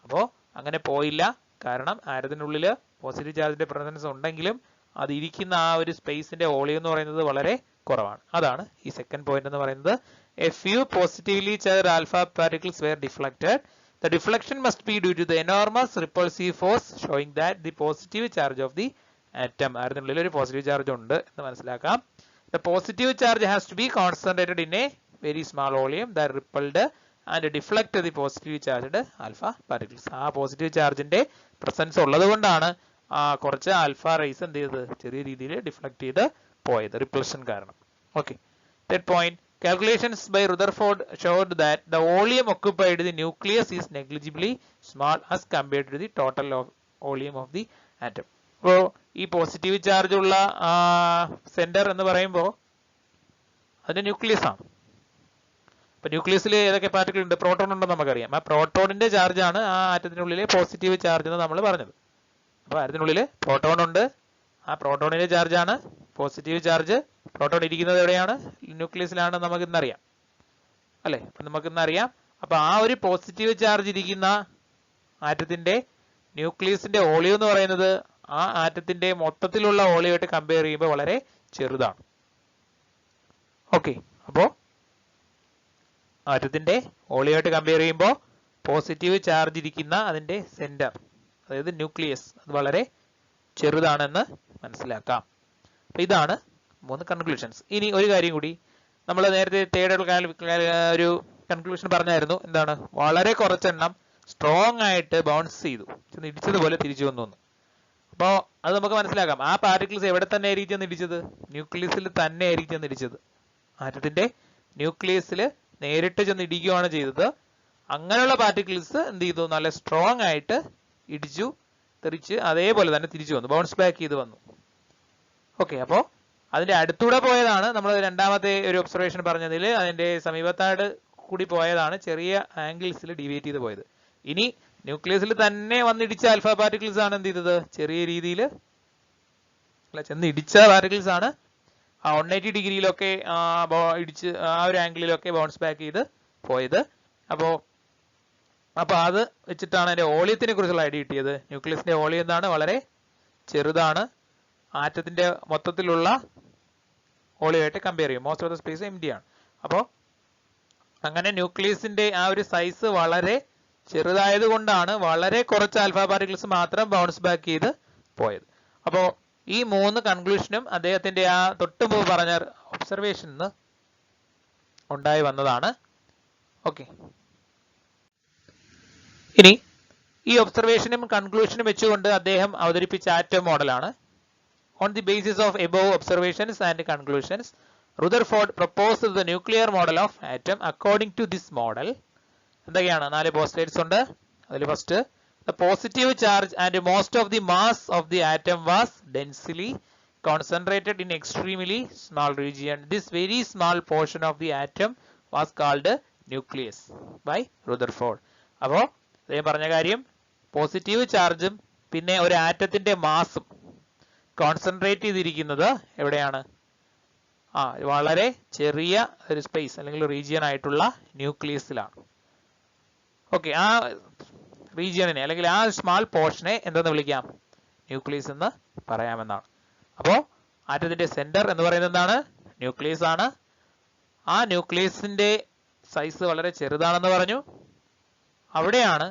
S1: അപ്പോൾ അങ്ങനെ പോയില്ല, കാരണം ആറ്റത്തിനുള്ളിൽ പോസിറ്റീവ് ചാർജിന്റെ പ്രസൻസ് ഉണ്ടെങ്കിലും അത് ഇരിക്കുന്ന ആ ഒരു സ്പേസിന്റെ വോളിയം എന്ന് പറയുന്നത് വളരെ കുറവാണ്. അതാണ് ഈ സെക്കൻഡ് പോയിന്റ് എന്ന് പറയുന്നത്. A few positively charged alpha particles were deflected. The deflection must be due to the enormous repulsive force, showing that the positive charge of the atom. ആറ്റത്തിനുള്ളിൽ ഒരു പോസിറ്റീവ് ചാർജ് ഉണ്ട് എന്ന് മനസ്സിലാക്കാം. The positive charge has to be concentrated in a very small volume that repelled and deflected the positively charged alpha particles. ആ positive ചാർജിന്റെ presence ഉള്ളത് കൊണ്ടാണ് കുറച്ച് alpha raise എന്ത് ചെയ്തത്, ചെറിയ രീതിയിൽ ഡിഫ്ലക്ട് ചെയ്ത് പോയത്, റിപ്പൾഷൻ കാരണം. Okay, that point calculations by Rutherford showed that the volume occupied in the nucleus is negligibly small as compared to the total volume of the atom. അപ്പോൾ ഈ പോസിറ്റീവ് ചാർജ് ഉള്ള സെന്റർ എന്ന് പറയുമ്പോൾ അതിന്റെ nucleus ആണ്. അപ്പൊ ന്യൂക്ലിയസിൽ ഏതൊക്കെ പാർട്ടിക്കിൾ ഉണ്ട്? പ്രോട്ടോൺ ഉണ്ടെന്ന് നമുക്കറിയാം. ആ പ്രോട്ടോണിന്റെ ചാർജ് ആണ് ആ ആറ്റത്തിനുള്ളിലെ പോസിറ്റീവ് ചാർജ് എന്ന് നമ്മൾ പറഞ്ഞത്. അപ്പൊ ആറ്റത്തിനുള്ളിൽ പ്രോട്ടോൺ ഉണ്ട്, ആ പ്രോട്ടോണിന്റെ ചാർജ് ആണ് പോസിറ്റീവ് ചാർജ്. പ്രോട്ടോൺ ഇരിക്കുന്നത് എവിടെയാണ്? ന്യൂക്ലിയസിലാണ്, നമുക്ക് ഇന്നറിയാം അല്ലെ? അപ്പൊ നമുക്ക് ഇന്നറിയാം. അപ്പൊ ആ ഒരു പോസിറ്റീവ് ചാർജ് ഇരിക്കുന്ന ആറ്റത്തിന്റെ ന്യൂക്ലിയസിന്റെ വോളിയം എന്ന് പറയുന്നത് ആ ആറ്റത്തിന്റെ മൊത്തത്തിലുള്ള വോളിയമായിട്ട് കമ്പയർ ചെയ്യുമ്പോൾ വളരെ ചെറുതാണ്. ഓക്കെ, അപ്പോ ആറ്റത്തിന്റെ വോളിയമായിട്ട് കമ്പയർ ചെയ്യുമ്പോൾ പോസിറ്റീവ് ചാർജ് ഇരിക്കുന്ന അതിന്റെ സെന്റർ, അതായത് ന്യൂക്ലിയസ്, അത് വളരെ ചെറുതാണെന്ന് മനസ്സിലാക്കാം. അപ്പൊ ഇതാണ് 3 കൺക്ലൂഷൻസ്. ഇനി ഒരു കാര്യം കൂടി, നമ്മൾ നേരത്തെ ഒരു കൺക്ലൂഷൻ പറഞ്ഞായിരുന്നു. എന്താണ്? വളരെ കുറച്ചെണ്ണം സ്ട്രോങ് ആയിട്ട് ബൗൺസ് ചെയ്തു, ഇടിച്ചതുപോലെ തിരിച്ചു വന്നു. അപ്പോൾ അത് നമുക്ക് മനസ്സിലാക്കാം. ആ പാർട്ടിക്കിൾസ് എവിടെ തന്നെ ആയിരിക്കും ചെന്ന് ഇടിച്ചത്? ന്യൂക്ലിയസിൽ തന്നെ ആയിരിക്കും ചെന്ന് ഇടിച്ചത്. ആറ്റത്തിന്റെ ന്യൂക്ലിയസിൽ നേരിട്ട് ചെന്ന് ഇടിക്കുകയാണ് ചെയ്തത്. അങ്ങനെയുള്ള പാർട്ടിക്കിൾസ് എന്ത് ചെയ്തു? നല്ല സ്ട്രോങ് ആയിട്ട് ഇടിച്ചു, തെറിച്ച് അതേപോലെ തന്നെ തിരിച്ചു വന്നു, ബൗൺസ് ബാക്ക് ചെയ്ത് വന്നു. ഓക്കെ, അപ്പോൾ അതിന്റെ അടുത്തൂടെ പോയതാണ് നമ്മൾ രണ്ടാമത്തെ ഒരു ഒബ്സർവേഷൻ പറഞ്ഞതിൽ, അതിന്റെ സമീപത്താട് കൂടി പോയതാണ് ചെറിയ ആംഗിൾസിൽ ഡീവിയേറ്റ് ചെയ്ത് പോയത്. ഇനി ന്യൂക്ലിയസിൽ തന്നെ വന്നിടിച്ച ആൽഫ പാർട്ടിക്കിൾസ് ആണ് എന്ത് ചെയ്തത്? ചെറിയ രീതിയിൽ ചെന്ന് ഇടിച്ച പാർട്ടിക്കിൾസ് ആണ് ആ 180 ഡിഗ്രിയിലൊക്കെ ഇടിച്ച് ആ ഒരു ആംഗിളിലൊക്കെ ബൗൺസ് ബാക്ക് ചെയ്ത് പോയത്. അപ്പോൾ അത് വെച്ചിട്ടാണ് അതിന്റെ വോളിയത്തിനെ കുറിച്ചുള്ള ഐഡിയ കിട്ടിയത്. ന്യൂക്ലിയസിന്റെ വോളിയം എന്താണ്? വളരെ ചെറുതാണ്. ആറ്റത്തിന്റെ മൊത്തത്തിലുള്ള വോളിയമായിട്ട് കമ്പയർ ചെയ്യും. Most of the space M D ആണ്. അപ്പോൾ അങ്ങനെ ന്യൂക്ലിയസിന്റെ ആ ഒരു സൈസ് വളരെ ചെറുതായത് കൊണ്ടാണ് വളരെ കുറച്ച് ആൽഫ പാർട്ടിക്കിൾസ് മാത്രം ബൗൺസ് ബാക്ക് ചെയ്ത് പോയത്. അപ്പോൾ ഈ 3 കൺക്ലൂഷനും അദ്ദേഹത്തിന്റെ ആ തൊട്ടുമുമ്പ് പറഞ്ഞ ഒബ്സർവേഷനിൽ ഉണ്ടായി വന്നതാണ്. ഓക്കെ, ഇനി ഈ ഒബ്സർവേഷനും കൺക്ലൂഷനും വെച്ചുകൊണ്ട് അദ്ദേഹം അവതരിപ്പിച്ച ആറ്റം മോഡലാണ്. On the basis of above observations and conclusions, Rutherford proposed the nuclear model of atom. According to this model, എന്തൊക്കെയാണ്? 4 പോസ്റ്റേറ്റ്സ് ഉണ്ട്. അതിൽ first, the positive charge and most of the mass of the atom was densely concentrated in extremely small region. This very small portion of the atom was called nucleus by Rutherford. അപ്പോൾ അദ്ദേഹം പറഞ്ഞ കാര്യം, positive ചാർജും പിന്നെ ഒരു ആറ്റത്തിന്റെ മാസും concentrate ചെയ്തിരിക്കുന്നത് എവിടെയാണ്? വളരെ ചെറിയ ഒരു സ്പേസ് അല്ലെങ്കിൽ റീജിയൻ ആയിട്ടുള്ള ന്യൂക്ലിയസിലാണ്. ഓക്കെ, ആ റീജിയണിനെ അല്ലെങ്കിൽ ആ സ്മാൾ പോർഷനെ എന്തെന്ന് വിളിക്കാം? ന്യൂക്ലിയസ് എന്ന് പറയാമെന്നാണ്. അപ്പോൾ ആറ്റത്തിന്റെ സെന്റർ എന്ന് പറയുന്നത് എന്താണ്? ന്യൂക്ലിയസ് ആണ്. ആ ന്യൂക്ലിയസിന്റെ സൈസ് വളരെ ചെറുതാണെന്ന് പറഞ്ഞു. അവിടെയാണ്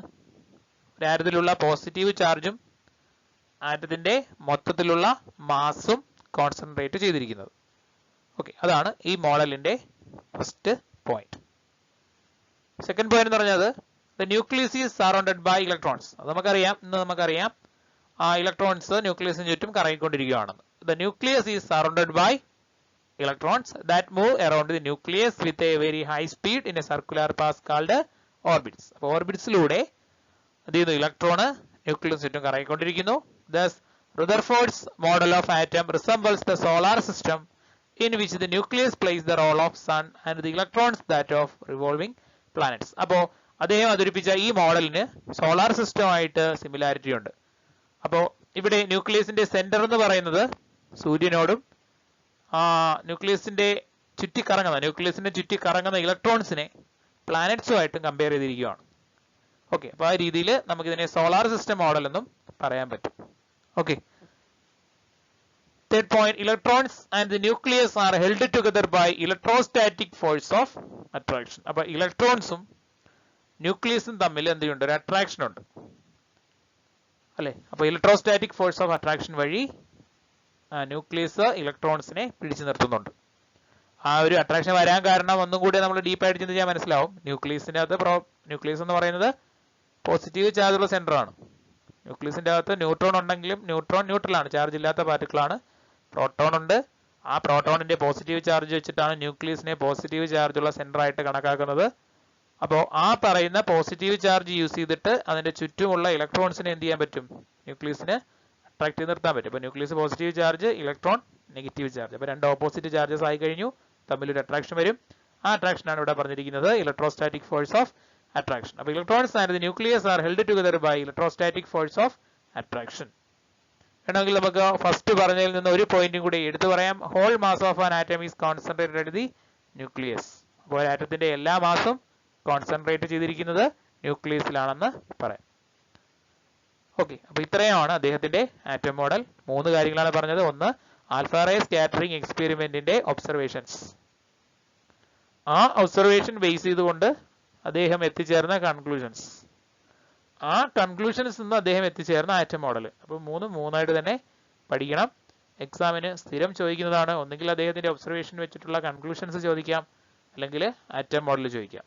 S1: ആറ്റത്തിലുള്ള പോസിറ്റീവ് ചാർജും ആറ്റത്തിന്റെ മൊത്തത്തിലുള്ള മാസും കോൺസെൻട്രേറ്റ് ചെയ്തിരിക്കുന്നത്. ഓക്കെ, അതാണ് ഈ മോഡലിന്റെ ഫസ്റ്റ് പോയിന്റ്. സെക്കൻഡ് പോയിന്റ് എന്ന് പറഞ്ഞത് the nucleus is surrounded by electrons. അത് നമുക്കറിയാം ആ ഇലക്ട്രോൺസ് ന്യൂക്ലിയസിന് ചുറ്റും കറങ്ങിക്കൊണ്ടിരിക്കുകയാണെന്ന്. The nucleus is surrounded by electrons that move around the nucleus with a very high speed in a circular path called orbits. അപ്പോൾ ഓർബിറ്റ്സിലൂടെ എന്ത് ചെയ്യുന്നു? ഇലക്ട്രോൺ ന്യൂക്ലിയസിന് ചുറ്റും കറങ്ങിക്കൊണ്ടിരിക്കുന്നു. Thus, Rutherford's model of atom resembles the solar system in which the nucleus plays the role of sun and the electrons that of revolving planets. അപ്പോൾ അദ്ദേഹം അവതരിപ്പിച്ച ഈ മോഡലിന് സോളാർ സിസ്റ്റമായിട്ട് സിമിലാരിറ്റി ഉണ്ട്. അപ്പോൾ ഇവിടെ ന്യൂക്ലിയസിന്റെ സെന്റർ എന്ന് പറയുന്നത് സൂര്യനോടും ന്യൂക്ലിയസിന്റെ ചുറ്റി കറങ്ങുന്ന ഇലക്ട്രോൺസിനെ പ്ലാനറ്റ്സുമായിട്ടും കമ്പയർ ചെയ്തിരിക്കുകയാണ്. ഓക്കെ, അപ്പോൾ ആ രീതിയിൽ നമുക്കിതിനെ സോളാർ സിസ്റ്റം മോഡൽ എന്നും പറയാൻ പറ്റും. Okay, third point, electrons and the nucleus are held together by electrostatic force of attraction. അപ്പൊ ഇലക്ട്രോൺസും ന്യൂക്ലിയസും തമ്മിൽ എന്തുണ്ട്? ഒരു അട്രാക്ഷൻ ഉണ്ട് അല്ലെ? അപ്പൊ ഇലക്ട്രോസ്റ്റാറ്റിക് ഫോഴ്സ് ഓഫ് അട്രാക്ഷൻ വഴി ന്യൂക്ലിയസ് ഇലക്ട്രോൺസിനെ പിടിച്ചു നിർത്തുന്നുണ്ട്. ആ ഒരു അട്രാക്ഷൻ വരാൻ കാരണം ഒന്നും കൂടി നമ്മൾ ഡീപ്പായിട്ട് ചിന്തിച്ചാൽ മനസ്സിലാവും. ന്യൂക്ലിയസിന്റെ അകത്ത് ന്യൂക്ലിയസ് എന്ന് പറയുന്നത് പോസിറ്റീവ് ചാർജുള്ള സെന്റർ ആണ്. ന്യൂക്ലിയസിന്റെ അകത്ത് ന്യൂട്രോൺ ഉണ്ടെങ്കിലും ന്യൂട്രോൺ ന്യൂട്രലാണ്, ചാർജ് ഇല്ലാത്ത പാർട്ടിക്കിളാണ്. പ്രോട്ടോൺ ഉണ്ട്. ആ പ്രോട്ടോണിന്റെ പോസിറ്റീവ് ചാർജ് വെച്ചിട്ടാണ് ന്യൂക്ലിയസിനെ പോസിറ്റീവ് ചാർജുള്ള സെന്റർ ആയിട്ട് കണക്കാക്കുന്നത്. അപ്പോൾ ആ പറയുന്ന പോസിറ്റീവ് ചാർജ് യൂസ് ചെയ്തിട്ട് അതിന്റെ ചുറ്റുമുള്ള ഇലക്ട്രോൺസിനെ എന്ത് ചെയ്യാൻ പറ്റും? ന്യൂക്ലിയസിന് അട്രാക്ട് ചെയ്ത് നിർത്താൻ പറ്റും. അപ്പോൾ nucleus positive charge, electron negative charge. അപ്പോൾ രണ്ട് ഓപ്പോസിറ്റ് ചാർജസ് ആയി കഴിഞ്ഞു, തമ്മിലൊരു അട്രാക്ഷൻ വരും. ആ അട്രാക്ഷൻ ആണ് ഇവിടെ പറഞ്ഞിരിക്കുന്നത് ഇലക്ട്രോസ്റ്റാറ്റിക് ഫോഴ്സ് ഓഫ് attraction. അപ്പോൾ electrons and the nucleus are held together by electrostatic force of attraction. വേണമെങ്കിൽ നമുക്ക് ഫസ്റ്റ് പറഞ്ഞതിൽ നിന്ന് ഒരു പോയിന്റും കൂടി എടുത്തു പറയാം. Whole mass of an atom is concentrated at the nucleus. അപ്പോൾ ഒരു ആറ്റത്തിന്റെ എല്ലാ മാസും കോൺസെൻട്രേറ്റ് ചെയ്തിരിക്കുന്നത് ന്യൂക്ലിയസിലാണെന്ന് പറയാം. ഓക്കെ, അപ്പോൾ ഇത്രയാണ് അദ്ദേഹത്തിന്റെ ആറ്റം മോഡൽ. 3 കാര്യങ്ങളാണ് പറഞ്ഞത്. ഒന്ന്, ആൽഫ റേ സ്കാറ്ററിംഗ് എക്സ്പെരിമെന്റിന്റെ ഒബ്സർവേഷൻസ്. ആ ഒബ്സർവേഷൻ ബേസ് ചെയ്തുകൊണ്ട് അദ്ദേഹം എത്തിച്ചേർന്ന കൺക്ലൂഷൻസ്, ആ കൺക്ലൂഷൻസ് നിന്ന് അദ്ദേഹം എത്തിച്ചേർന്ന ആറ്റം മോഡൽ. അപ്പോൾ 3 തന്നെ പഠിക്കണം. എക്സാമിന് സ്ഥിരം ചോദിക്കുന്നതാണ്. ഒന്നുകിൽ അദ്ദേഹത്തിന്റെ ഒബ്സർവേഷൻ വെച്ചിട്ടുള്ള കൺക്ലൂഷൻസ് ചോദിക്കാം, അല്ലെങ്കിൽ ആറ്റം മോഡൽ ചോദിക്കാം.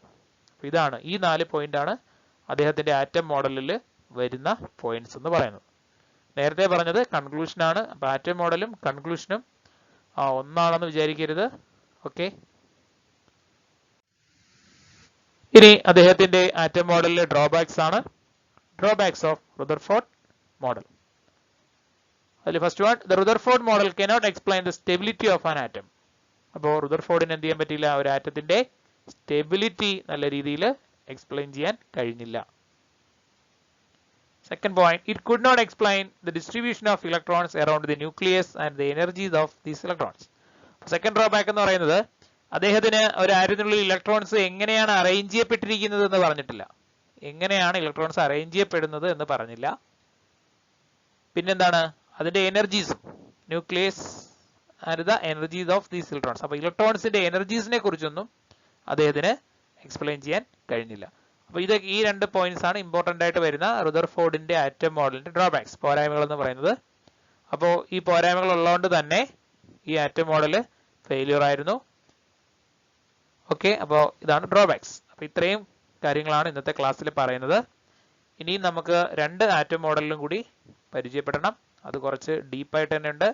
S1: അപ്പോൾ ഇതാണ്, ഈ 4 പോയിന്റ് ആണ് അദ്ദേഹത്തിന്റെ ആറ്റം മോഡലിൽ വരുന്ന പോയിന്റ്സ് എന്ന് പറയുന്നത്. നേരത്തെ പറഞ്ഞത് കൺക്ലൂഷനാണ്. അപ്പോൾ ആറ്റം മോഡലും കൺക്ലൂഷനും ഒന്നാണെന്ന് വിചാരിക്കരുത്. ഓക്കെ, ഇനി അദ്ദേഹത്തിന്റെ ആറ്റം മോഡലിലെ ഡ്രോബാക്സ് ആണ്. Drawbacks of Rutherford model. അതിൽ first one, the Rutherford model cannot explain the stability of an atom. അപ്പോൾ റുദർഫോർഡിന് എന്ത് ചെയ്യാൻ പറ്റില്ല? ഒരു ആറ്റത്തിന്റെ സ്റ്റെബിലിറ്റി നല്ല രീതിയിൽ എക്സ്പ്ലെയിൻ ചെയ്യാൻ കഴിഞ്ഞില്ല. Second point, it could not explain the distribution of electrons around the nucleus and the energies of these electrons. Second drawback എന്ന് പറയുന്നത് അദ്ദേഹത്തിന് ഒരു ആറ്റത്തിനുള്ളിൽ ഇലക്ട്രോൺസ് എങ്ങനെയാണ് അറേഞ്ച് ചെയ്യപ്പെട്ടിരിക്കുന്നത് എന്ന് പറഞ്ഞിട്ടില്ല. എങ്ങനെയാണ് ഇലക്ട്രോൺസ് അറേഞ്ച് ചെയ്യപ്പെടുന്നത് എന്ന് പറഞ്ഞില്ല. പിന്നെന്താണ്? അതിന്റെ എനർജീസും, nucleus and the energies of these electrons. അപ്പോൾ ഇലക്ട്രോൺസിന്റെ എനർജീസിനെ കുറിച്ചൊന്നും അദ്ദേഹത്തിന് എക്സ്പ്ലെയിൻ ചെയ്യാൻ കഴിഞ്ഞില്ല. അപ്പോൾ ഈ 2 പോയിന്റ്സ് ആണ് ഇമ്പോർട്ടന്റ് ആയിട്ട് വരുന്ന റുദർഫോർഡിന്റെ ആറ്റം മോഡലിന്റെ ഡ്രോബാക്സ്, പോരായ്മകൾ എന്ന് പറയുന്നത്. അപ്പോൾ ഈ പോരായ്മകൾ ഉള്ളതുകൊണ്ട് തന്നെ ഈ ആറ്റം മോഡൽ ഫെയിലിയർ ആയിരുന്നു. ഓക്കെ, അപ്പോൾ ഇതാണ് ഡ്രോബാക്സ്. അപ്പോൾ ഇത്രയും കാര്യങ്ങളാണ് ഇന്നത്തെ ക്ലാസ്സിൽ പറയുന്നത്. ഇനിയും നമുക്ക് 2 ആറ്റം മോഡലിലും കൂടി പരിചയപ്പെടണം. അത് കുറച്ച് ഡീപ്പായിട്ട് തന്നെ ഉണ്ട്.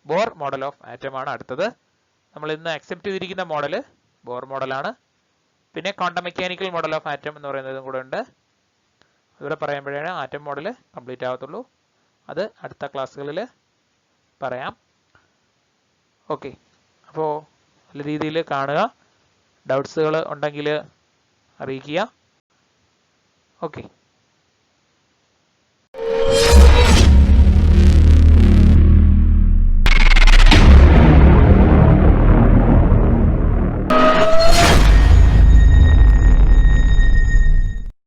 S1: ബോർ മോഡൽ ഓഫ് ആറ്റം ആണ് അടുത്തത്. നമ്മൾ ഇന്ന് അക്സെപ്റ്റ് ചെയ്തിരിക്കുന്ന മോഡൽ ബോർ മോഡലാണ്. പിന്നെ quantum mechanical model of atom എന്ന് പറയുന്നതും കൂടെ ഉണ്ട്. അതിവിടെ പറയുമ്പോഴാണ് ആറ്റം മോഡൽ കംപ്ലീറ്റ് ആവത്തുള്ളൂ. അത് അടുത്ത ക്ലാസ്സുകളിൽ പറയാം. ഓക്കെ, അപ്പോൾ നല്ല രീതിയിൽ കാണുക. ഡൗട്ട്സുകൾ ഉണ്ടെങ്കിൽ അറിയിക്കുക. ഓക്കെ.